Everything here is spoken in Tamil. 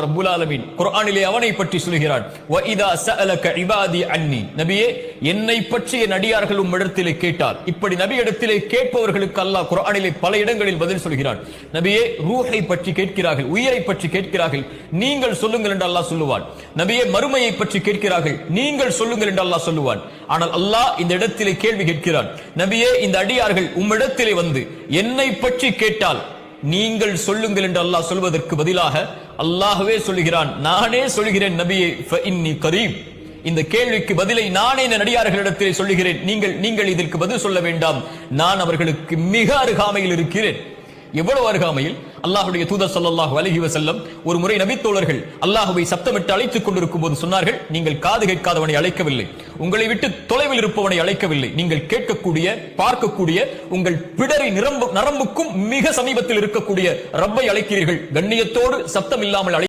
ரப்புல் ஆலமீன் குர்ஆனிலே அவனை பற்றி சொல்கிறான், வஇதா சஅலக இபாதி அன்னி, நபியே என்னை பற்றி என் அடியார்கள் உம்மிடத்திலே கேட்டால். இப்படி நபி இடத்திலே கேட்பவர்களுக்கு அல்லாஹ் குர்ஆனிலே பல இடங்களில் பதில் சொல்கிறான். நபியே ரூஹை பற்றி கேட்கிறார்கள், உயிரை பற்றி கேட்கிறார்கள், நீங்கள் சொல்லுங்கள் என்று அல்லாஹ் சொல்லுவான். நபியே மறுமையை பற்றி கேட்கிறார்கள், நீங்கள் சொல்லுங்கள் என்று அல்லாஹ் சொல்லுவான். ஆனால் அல்லாஹ் இந்த இடத்திலே கேள்வி கேட்கிறான், நபியே இந்த அடியார்கள் உம்மிடத்திலே வந்து என்னை பற்றி கேட்டால் நீங்கள் சொல்லுங்கள் என்று அல்லாஹ் சொல்வதற்கு பதிலாக அல்லாஹ்வே சொல்கிறான், நானே சொல்கிறேன் நபியே ஃபஇன்னி கரீம். இந்த கேள்விக்கு பதிலை நானே என் அடியார்களிடத்திலே சொல்லுகிறேன், நீங்கள் இதற்கு பதில் சொல்ல வேண்டாம், நான் அவர்களுக்கு மிக அருகாமையில் இருக்கிறேன். எவ்வளவு அருகாமையில்? அல்லாஹ்வுடைய தூதர் ஸல்லல்லாஹு அலைஹி வஸல்லம் ஒரு முறை நபித்தோழர்கள் அல்லாஹ்வை சப்தமிட்டு அழைத்துக் கொண்டிருக்கும் போது சொன்னார்கள், நீங்கள் காது கேட்காதவனை அழைக்கவில்லை, உங்களை விட்டு தொலைவில் இருப்பவனை அழைக்கவில்லை, நீங்கள் கேட்கக்கூடிய பார்க்கக்கூடிய உங்கள் பிடரி நரம்புக்கும் மிக சமீபத்தில் இருக்கக்கூடிய ரப்பை அழைக்கிறீர்கள். கண்ணியத்தோடு சப்தம் இல்லாமல்